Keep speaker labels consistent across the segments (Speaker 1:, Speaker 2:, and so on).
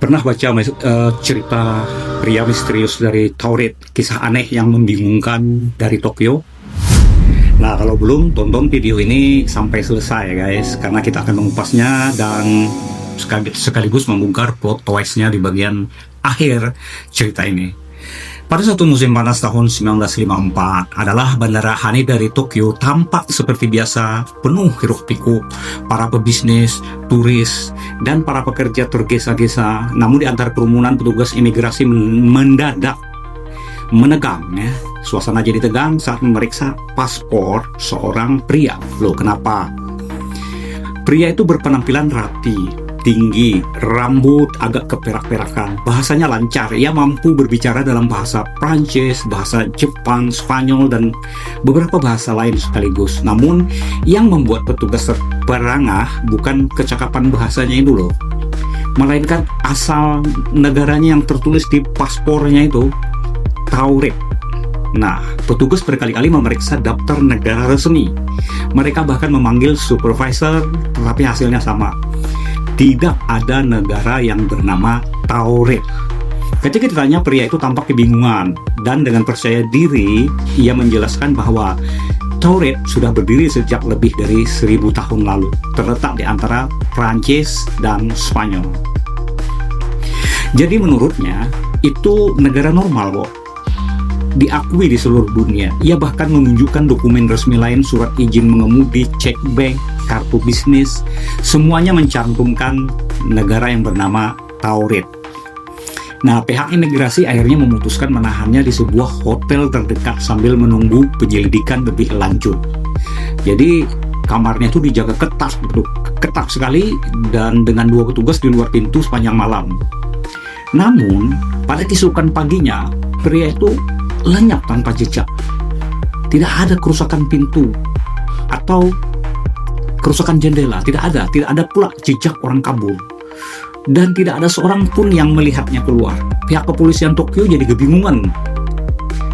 Speaker 1: Pernah baca cerita pria misterius dari Tauret, kisah aneh yang membingungkan dari Tokyo? Nah, kalau belum, tonton video ini sampai selesai guys, karena kita akan mengupasnya dan sekaligus membongkar plot twist-nya di bagian akhir cerita ini. Pada suatu musim panas tahun 1954, adalah bandara Haneda dari Tokyo tampak seperti biasa, penuh hiruk-pikuk para pebisnis, turis, dan para pekerja tergesa-gesa. Namun di antara kerumunan, petugas imigrasi mendadak menegang ya. Suasana jadi tegang saat memeriksa paspor seorang pria. Loh, kenapa? Pria itu berpenampilan rapi, tinggi, rambut agak keperak-perakan, bahasanya lancar, ia mampu berbicara dalam bahasa Prancis, bahasa Jepang, Spanyol, dan beberapa bahasa lain sekaligus. Namun, yang membuat petugas terperangah bukan kecakapan bahasanya itu loh, melainkan asal negaranya yang tertulis di paspornya itu, Tauret. Nah, petugas berkali-kali memeriksa daftar negara resmi. Mereka bahkan memanggil supervisor, tetapi hasilnya sama. Tidak ada negara yang bernama Tauret. Ketika ditanya, pria itu tampak kebingungan dan dengan percaya diri ia menjelaskan bahwa Tauret sudah berdiri sejak lebih dari 1000 tahun lalu, terletak di antara Prancis dan Spanyol. Jadi menurutnya itu negara normal kok, diakui di seluruh dunia. Ia bahkan menunjukkan dokumen resmi lain, surat izin mengemudi, cek bank, kartu bisnis, semuanya mencantumkan negara yang bernama Tauret. Nah, pihak imigrasi akhirnya memutuskan menahannya di sebuah hotel terdekat sambil menunggu penyelidikan lebih lanjut. Jadi kamarnya itu dijaga ketat sekali, dan dengan 2 petugas di luar pintu sepanjang malam. Namun pada keesokan paginya, pria itu lenyap tanpa jejak. Tidak ada kerusakan pintu atau kerusakan jendela, tidak ada pula jejak orang kabur, dan tidak ada seorang pun yang melihatnya keluar. Pihak kepolisian Tokyo jadi kebingungan.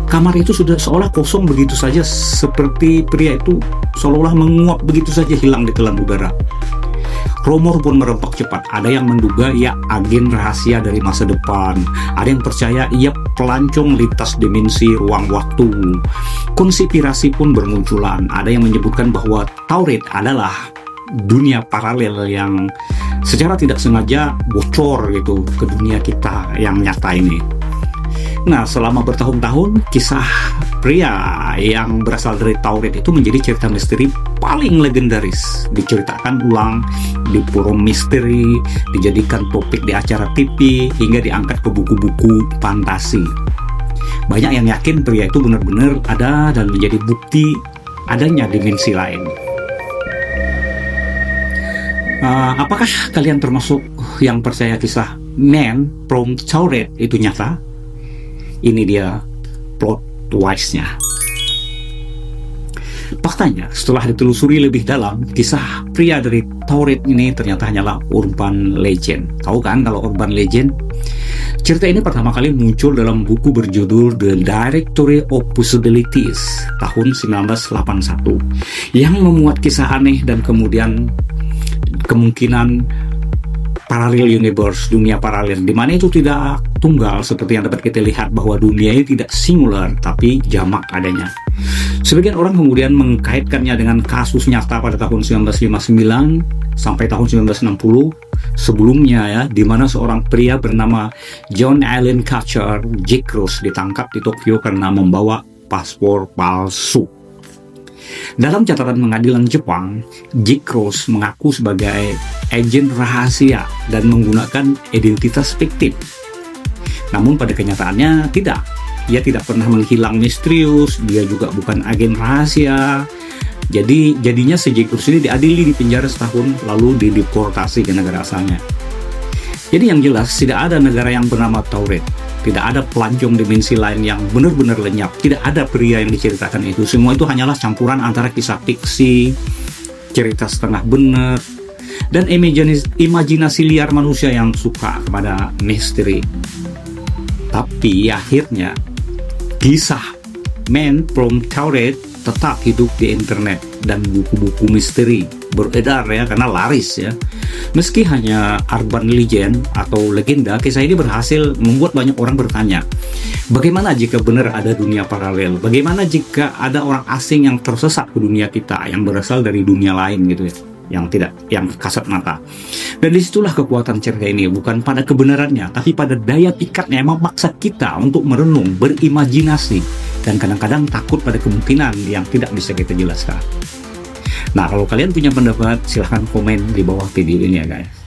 Speaker 1: Kamar itu sudah seolah kosong begitu saja, seperti pria itu seolah-olah menguap begitu saja, hilang di telan udara. Rumor pun merempak cepat. Ada yang menduga ia agen rahasia dari masa depan. Ada yang percaya ia pelancong lintas dimensi ruang waktu. Konspirasi pun bermunculan. Ada yang menyebutkan bahwa Tauret adalah dunia paralel yang secara tidak sengaja bocor gitu ke dunia kita yang nyata ini. Nah, selama bertahun-tahun, kisah pria yang berasal dari Tauret itu menjadi cerita misteri paling legendaris. Diceritakan ulang di forum misteri, dijadikan topik di acara TV, hingga diangkat ke buku-buku fantasi. Banyak yang yakin pria itu benar-benar ada dan menjadi bukti adanya dimensi lain. Apakah kalian termasuk yang percaya kisah Man from Tauret itu nyata? Ini dia plot twist-nya. Faktanya, setelah ditelusuri lebih dalam, kisah pria dari Tauret ini ternyata hanyalah urban legend. Tahu kan kalau urban legend? Cerita ini pertama kali muncul dalam buku berjudul The Directory of Possibilities tahun 1981 yang memuat kisah aneh dan kemudian kemungkinan parallel universe, dunia paralel, di mana itu tidak tunggal seperti yang dapat kita lihat, bahwa dunia ini tidak singular tapi jamak adanya. Sebagian orang kemudian mengkaitkannya dengan kasus nyata pada tahun 1959 sampai tahun 1960 sebelumnya ya, di mana seorang pria bernama John Allen Carter Jack Ross ditangkap di Tokyo karena membawa paspor palsu. Dalam catatan pengadilan Jepang, Jack Ross mengaku sebagai agen rahasia dan menggunakan identitas fiktif. Namun pada kenyataannya tidak. Ia tidak pernah menghilang misterius, dia juga bukan agen rahasia. Jadinya si Jack Ross ini diadili di penjara setahun, lalu dideportasi ke negara asalnya. Jadi yang jelas, tidak ada negara yang bernama Tauret. Tidak ada pelancong dimensi lain yang benar-benar lenyap. Tidak ada pria yang diceritakan itu. Semua itu hanyalah campuran antara kisah fiksi, cerita setengah benar, dan imajinasi liar manusia yang suka kepada misteri. Tapi akhirnya, kisah Man from Tauret tetap hidup di internet dan buku-buku misteri. beredar ya, karena laris ya. Meski hanya urban legend atau legenda, kisah ini berhasil membuat banyak orang bertanya, bagaimana jika benar ada dunia paralel? Bagaimana jika ada orang asing yang tersesat ke dunia kita, yang berasal dari dunia lain gitu ya, yang kasat mata. Dan disitulah kekuatan cerita ini, bukan pada kebenarannya, tapi pada daya pikatnya yang memaksa kita untuk merenung, berimajinasi, dan kadang-kadang takut pada kemungkinan yang tidak bisa kita jelaskan. Nah, kalau kalian punya pendapat, silahkan komen di bawah video ini ya guys.